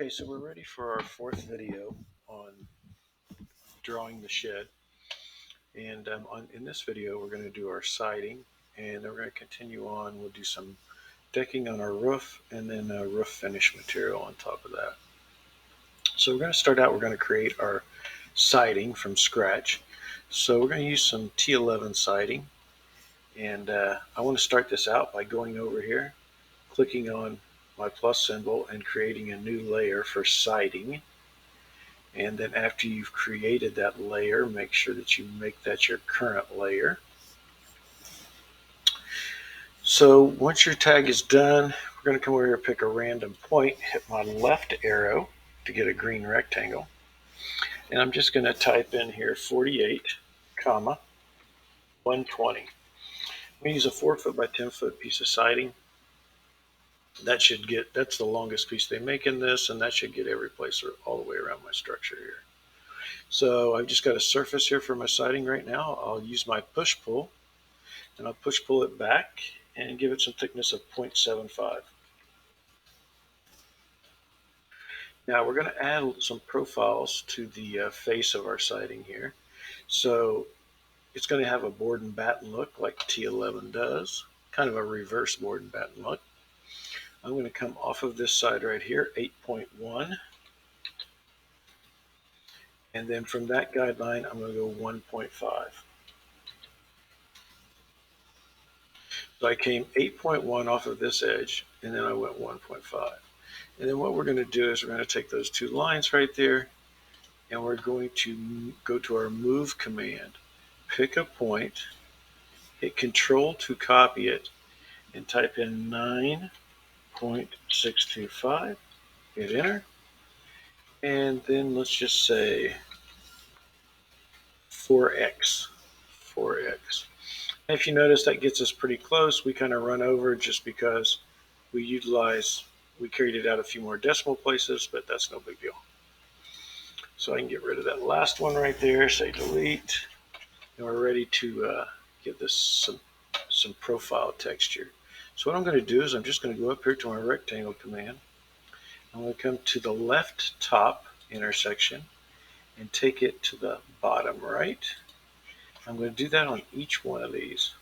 Okay, so we're ready for our fourth video on drawing the shed. And in this video, we're going to do our siding, and then we're going to continue on. We'll do some decking on our roof, and then roof finish material on top of that. So we're going to start out, we're going to create our siding from scratch. So we're going to use some T11 siding. And I want to start this out by going over here, clicking on my plus symbol, and creating a new layer for siding. And then after you've created that layer, make sure that you make that your current layer. So once your tag is done, we're going to come over here, pick a random point, hit my left arrow to get a green rectangle. And I'm just going to type in here 48, comma, 120. I'm going to use a 4 foot by 10 foot piece of siding. That's the longest piece they make in this, and that should get every place all the way around my structure here. So I've just got a surface here for my siding right now. I'll use my push pull, and I'll push pull it back and give it some thickness of 0.75. Now we're going to add some profiles to the face of our siding here. So it's going to have a board and batten look like T11 does, kind of a reverse board and batten look. I'm going to come off of this side right here, 8.1. And then from that guideline, I'm going to go 1.5. So I came 8.1 off of this edge, and then I went 1.5. And then what we're going to do is we're going to take those two lines right there, and we're going to go to our move command, pick a point, hit Control to copy it, and type in 9.625, hit enter, and then let's just say 4x. If you notice, that gets us pretty close. We kind of run over just because we carried it out a few more decimal places, but that's no big deal. So I can get rid of that last one right there, say delete, and we're ready to give this some profile texture. So what I'm going to do is I'm just going to go up here to my rectangle command. I'm going to come to the left top intersection and take it to the bottom right. I'm going to do that on each one of these.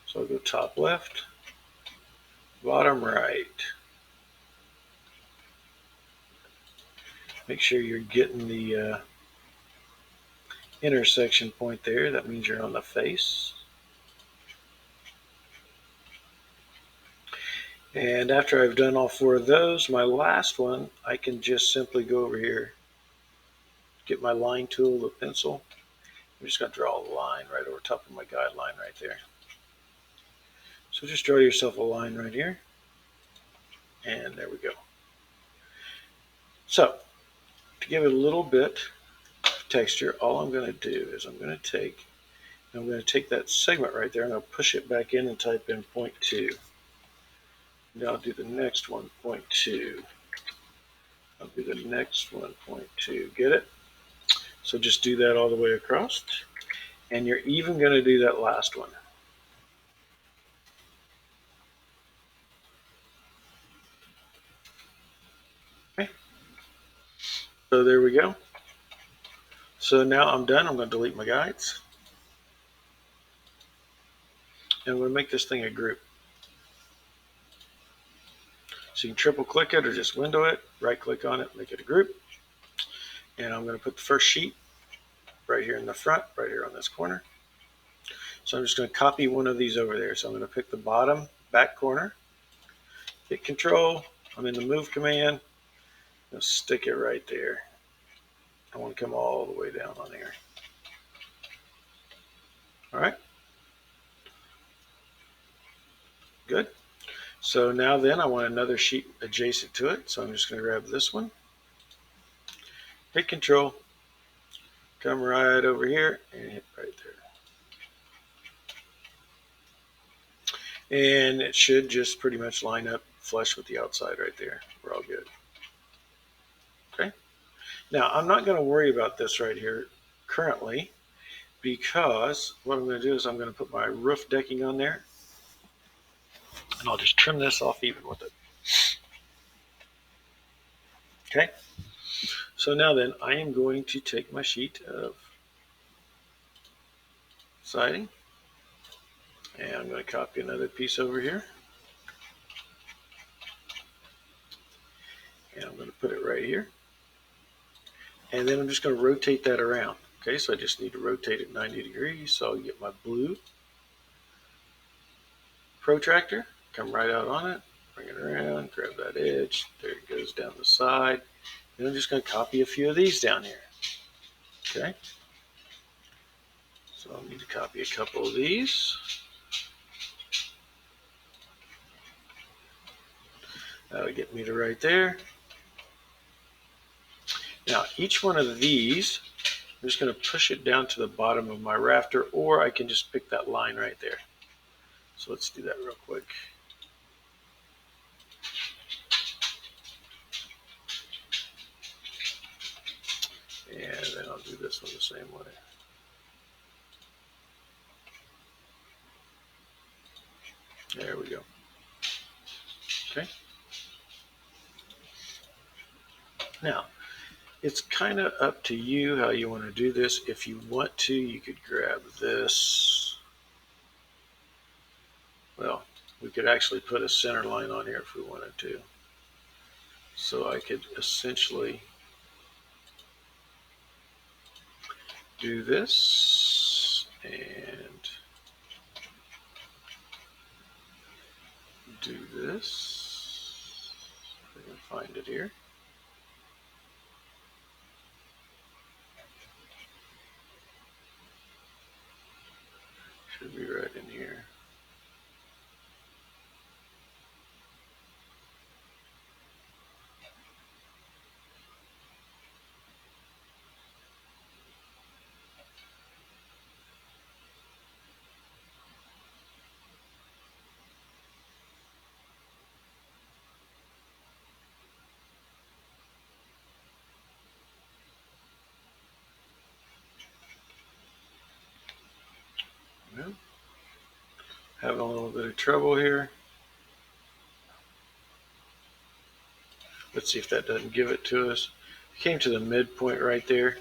So I'll go top left, bottom right. Make sure you're getting the intersection point there. That means you're on the face. And after I've done all four of those, my last one, I can just simply go over here, get my line tool, the pencil. I'm just going to draw a line right over top of my guideline right there. So just draw yourself a line right here. And there we go. So to give it a little bit of texture, all I'm going to do is I'm going to take that segment right there, and I'll push it back in and type in 0.2. Now I'll do the next one, 0.2. I'll do the next one, 0.2. Get it? So just do that all the way across. And you're even going to do that last one. Okay. So there we go. So now I'm done. I'm going to delete my guides. And I'm going to make this thing a group. So you can triple click it or just window it, right click on it, make it a group. And I'm going to put the first sheet right here in the front, right here on this corner. So I'm just going to copy one of these over there. So I'm going to pick the bottom back corner, hit Control, I'm in the move command, and stick it right there. I want to come all the way down on here. All right. Good. So now then I want another sheet adjacent to it. So I'm just going to grab this one, hit Control, come right over here and hit right there. And it should just pretty much line up flush with the outside right there. We're all good. Okay. Now I'm not going to worry about this right here currently, because what I'm going to do is I'm going to put my roof decking on there, and I'll just trim this off even with it. Okay, so now then I am going to take my sheet of siding and I'm going to copy another piece over here and I'm going to put it right here, and then I'm just going to rotate that around. Okay, so I just need to rotate it 90 degrees. So I'll get my blue protractor, come right out on it, bring it around, grab that edge, there it goes down the side. And I'm just going to copy a few of these down here. Okay, so I'll need to copy a couple of these. That'll get me to right there. Now each one of these, I'm just going to push it down to the bottom of my rafter, or I can just pick that line right there. So let's do that real quick. And then I'll do this one the same way. There we go. Okay. Now, it's kind of up to you how you want to do this. If you want to, you could grab this. Well, we could actually put a center line on here if we wanted to. So I could essentially do this and do this. If I can find it here. Should be right in here. Well, having a little bit of trouble here. Let's see if that doesn't give it to us. Came to the midpoint right there.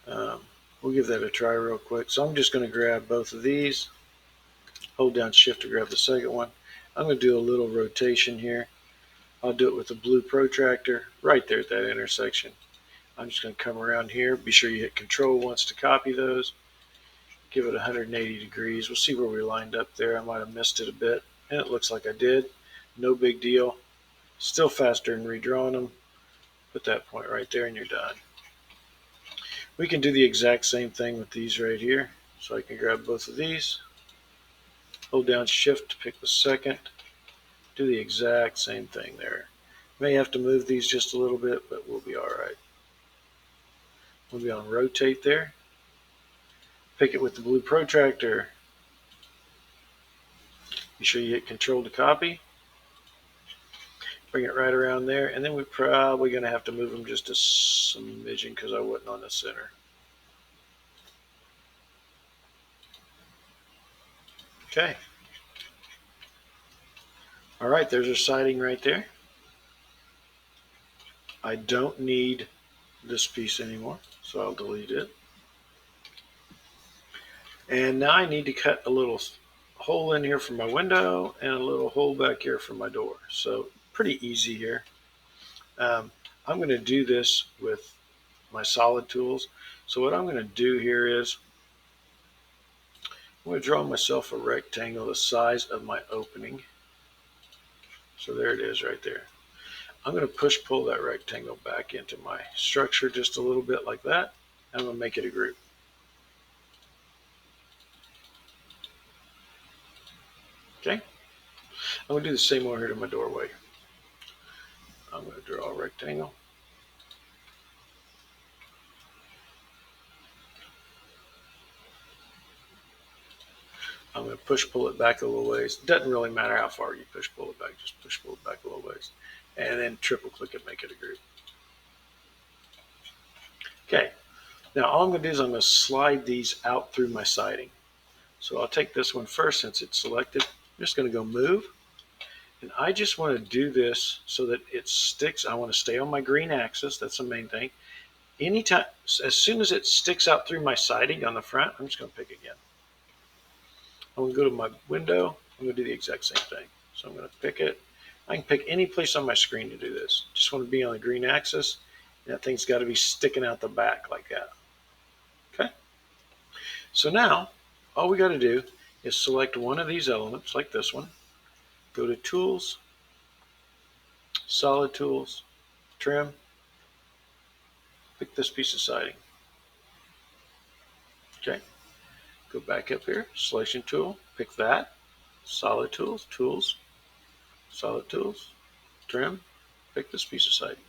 We'll give that a try real quick. So I'm just going to grab both of these, hold down shift to grab the second one. I'm going to do a little rotation here. I'll do it with the blue protractor right there at that intersection. I'm just going to come around here. Be sure you hit control once to copy those. Give it 180 degrees. We'll see where we lined up there. I might have missed it a bit, and it looks like I did. No big deal. Still faster than redrawing them. Put that point right there and you're done. We can do the exact same thing with these right here. So I can grab both of these, hold down shift to pick the second, do the exact same thing there. May have to move these just a little bit, but we'll be all right. We'll be on rotate there. Pick it with the blue protractor. Be sure you hit control to copy. Bring it right around there, and then we're probably going to have to move them just a smidgen because I wasn't on the center. Okay. All right, there's our siding right there. I don't need this piece anymore, so I'll delete it. And now I need to cut a little hole in here for my window and a little hole back here for my door. So pretty easy here. I'm going to do this with my solid tools. So what I'm going to do here is I'm going to draw myself a rectangle the size of my opening. So there it is right there. I'm going to push pull that rectangle back into my structure just a little bit like that. I'm going to make it a group. Okay. I'm going to do the same over here to my doorway. I'm going to draw a rectangle. I'm going to push pull it back a little ways. It doesn't really matter how far you push pull it back, just push pull it back a little ways. And then triple click it, make it a group. Okay, now all I'm going to do is I'm going to slide these out through my siding. So I'll take this one first since it's selected. I'm just going to go move. And I just want to do this so that it sticks. I want to stay on my green axis. That's the main thing. Anytime, as soon as it sticks out through my siding on the front, I'm just going to pick again. I'm going to go to my window. I'm going to do the exact same thing. So I'm going to pick it. I can pick any place on my screen to do this. Just want to be on the green axis. And that thing's got to be sticking out the back like that. Okay. So now, all we got to do is select one of these elements, like this one. Go to Tools, Solid Tools, Trim. Pick this piece of siding. Okay. Go back up here, Selection Tool, pick that. Solid Tools, Tools, Solid Tools, Trim. Pick this piece of siding.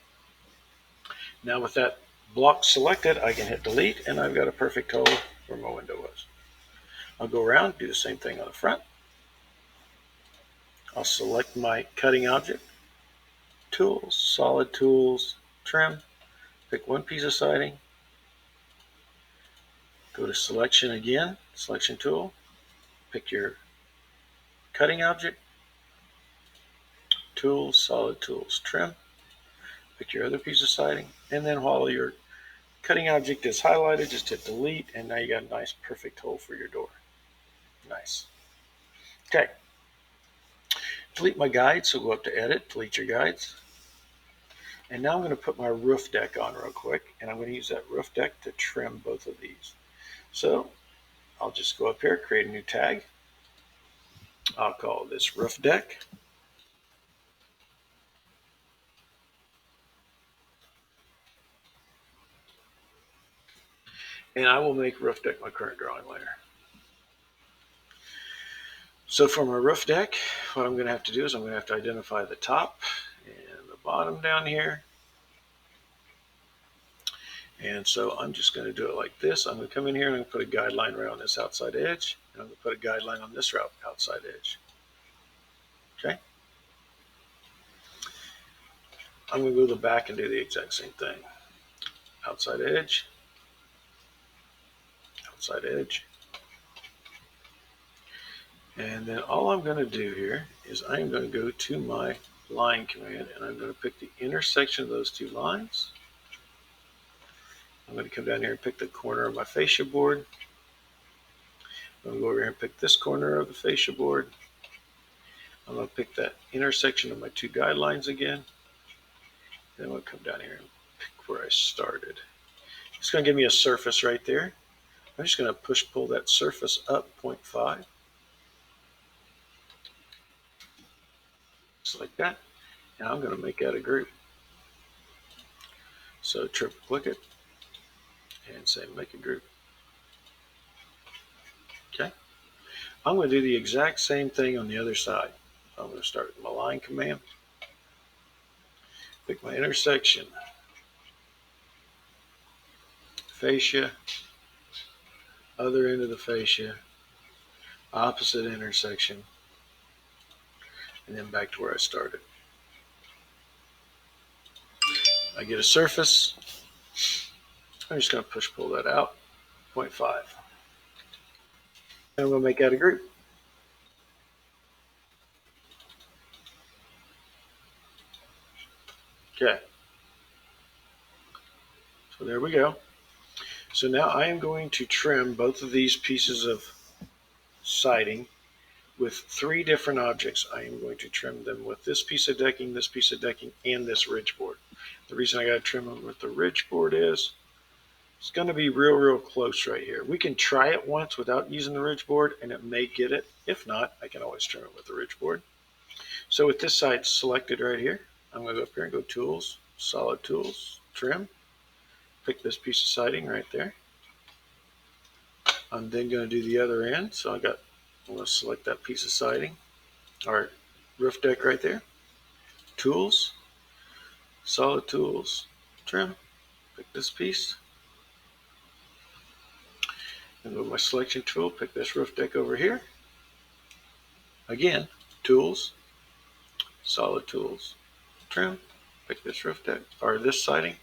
Now with that block selected, I can hit Delete, and I've got a perfect hole where my window was. I'll go around, do the same thing on the front. I'll select my cutting object, Tools, Solid Tools, Trim, pick one piece of siding, go to Selection again, Selection Tool, pick your cutting object, Tools, Solid Tools, Trim, pick your other piece of siding, and then while your cutting object is highlighted, just hit Delete, and now you got a nice perfect hole for your door. Nice. Okay. Delete my guide, so go up to Edit, delete your guides. And now I'm going to put my roof deck on real quick, and I'm going to use that roof deck to trim both of these. So I'll just go up here, create a new tag. I'll call this roof deck. And I will make roof deck my current drawing layer. So for my roof deck, what I'm going to have to do is I'm going to have to identify the top and the bottom down here. And so I'm just going to do it like this. I'm going to come in here and I'm going to put a guideline right on this outside edge. And I'm going to put a guideline on this outside edge. Okay. I'm going to go to the back and do the exact same thing. Outside edge, outside edge. And then all I'm going to do here is I'm going to go to my line command and I'm going to pick the intersection of those two lines. I'm going to come down here and pick the corner of my fascia board. I'm going to go over here and pick this corner of the fascia board. I'm going to pick that intersection of my two guidelines again. Then I'm going to come down here and pick where I started. It's going to give me a surface right there. I'm just going to pull that surface up 0.5. Just like that. Now I'm going to make that a group. So triple click it and say make a group. Okay. I'm going to do the exact same thing on the other side. I'm going to start with my line command. Pick my intersection. Fascia. Other end of the fascia. Opposite intersection. And then back to where I started. I get a surface. I'm just going to pull that out, 0.5. And I'm going to make that a group. Okay. So there we go. So now I am going to trim both of these pieces of siding with 3 different objects. I am going to trim them with this piece of decking, and this ridge board. The reason I got to trim them with the ridge board is it's going to be real close right here. We can try it once without using the ridge board and it may get it. If not, I can always trim it with the ridge board. So with this side selected right here, I'm going to go up here and go Tools, Solid Tools, Trim. Pick this piece of siding right there. I'm then going to do the other end. So I'm going to select that piece of siding, or roof deck right there. Tools, Solid Tools, Trim. Pick this piece. And with my selection tool, pick this roof deck over here. Again, Tools, Solid Tools, Trim. Pick this roof deck, or this siding.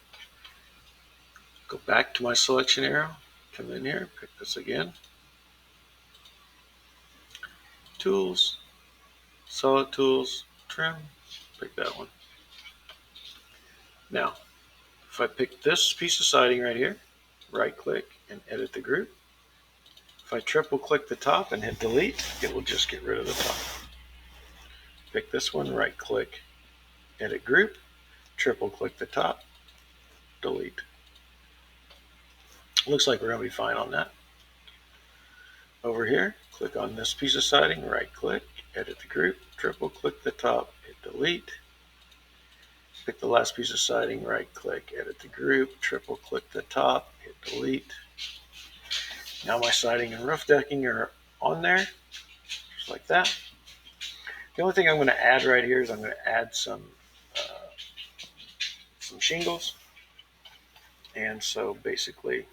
Go back to my selection arrow. Come in here, pick this again. Tools, Solid Tools, trim, pick that one. Now, if I pick this piece of siding right here, right click and edit the group. If I triple click the top and hit delete, it will just get rid of the top. Pick this one, right click, edit group, triple click the top, delete. Looks like we're going to be fine on that. Over here, click on this piece of siding, right click, edit the group, triple click the top, hit delete. Pick the last piece of siding, right click, edit the group, triple click the top, hit delete. Now my siding and roof decking are on there, just like that. The only thing I'm going to add right here is I'm going to add some shingles. And so basically,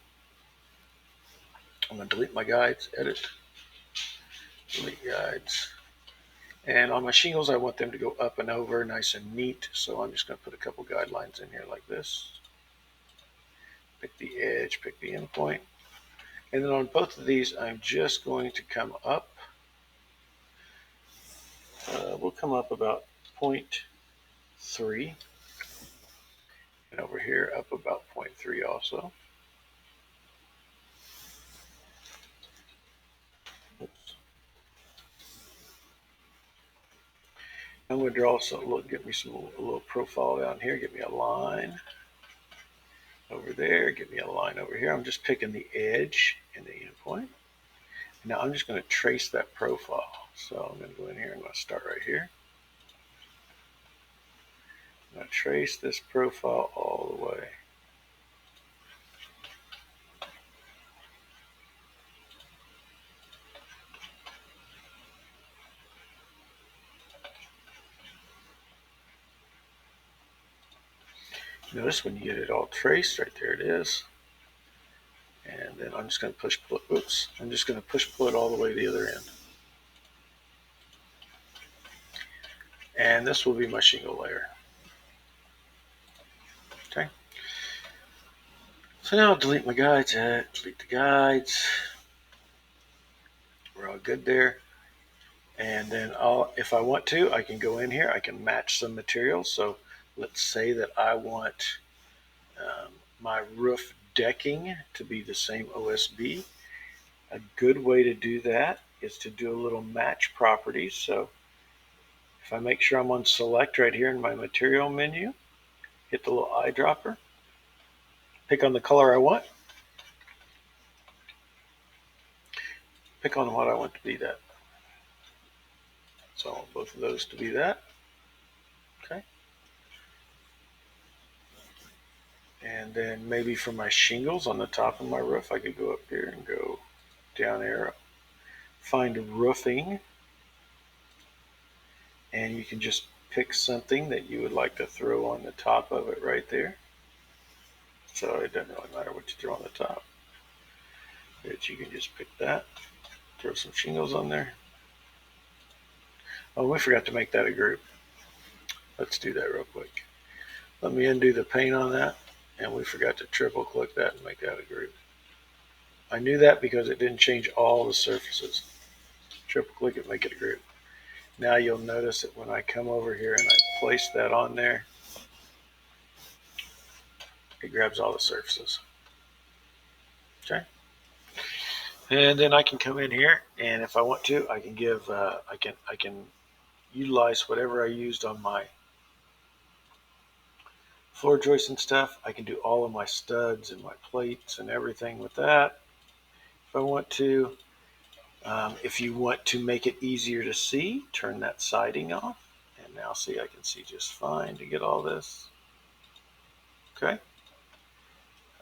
I'm going to delete my guides, edit, delete guides. And on my shingles, I want them to go up and over nice and neat. So I'm just going to put a couple guidelines in here like this. Pick the edge, pick the endpoint. And then on both of these, I'm just going to come up. We'll come up about 0.3. And over here, up about 0.3 also. Oops. I'm going to draw some, get me a little profile down here, get me a line over there, get me a line over here. I'm just picking the edge and the endpoint. Now I'm just going to trace that profile. So I'm going to go in here and I'm going to start right here. I'm going to trace this profile all the way. Notice when you get it all traced, right there it is. And then I'm just going to push pull it, I'm just going to push pull it all the way to the other end. And this will be my shingle layer. Okay. So now I'll delete my guides, delete the guides. We're all good there. And then if I want to, I can go in here, I can match some materials. So let's say that I want my roof decking to be the same OSB. A good way to do that is to do a little match properties. So if I make sure I'm on select right here in my material menu, hit the little eyedropper, pick on the color I want, pick on what I want to be that. So I want both of those to be that. Okay. And then maybe for my shingles on the top of my roof, I could go up here and go down arrow, find roofing, and you can just pick something that you would like to throw on the top of it right there. So it doesn't really matter what you throw on the top. But you can just pick that, throw some shingles on there. Oh, we forgot to make that a group. Let's do that real quick. Let me undo the paint on that, and we forgot to triple click that and make that a group. I knew that because it didn't change all the surfaces. Triple click it, make it a group. Now you'll notice that when I come over here and I place that on there, it grabs all the surfaces. Okay. And then I can come in here, and if I want to, I can give, I can utilize whatever I used on my floor joists and stuff. I can do all of my studs and my plates and everything with that. If I want to, if you want to make it easier to see, turn that siding off. And now see, I can see just fine to get all this. Okay.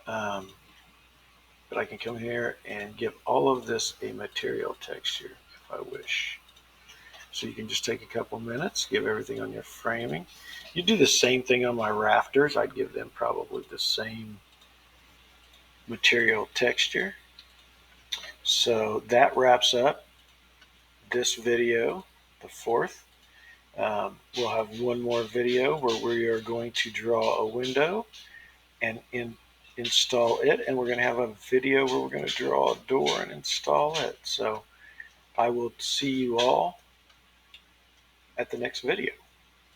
But I can come here and give all of this a material texture if I wish. So you can just take a couple minutes, give everything on your framing. You do the same thing on my rafters. I'd give them probably the same material texture. So that wraps up this video, the fourth. We'll have one more video where we are going to draw a window and install it, and we're going to have a video where we're going to draw a door and install it. So I will see you all at the next video.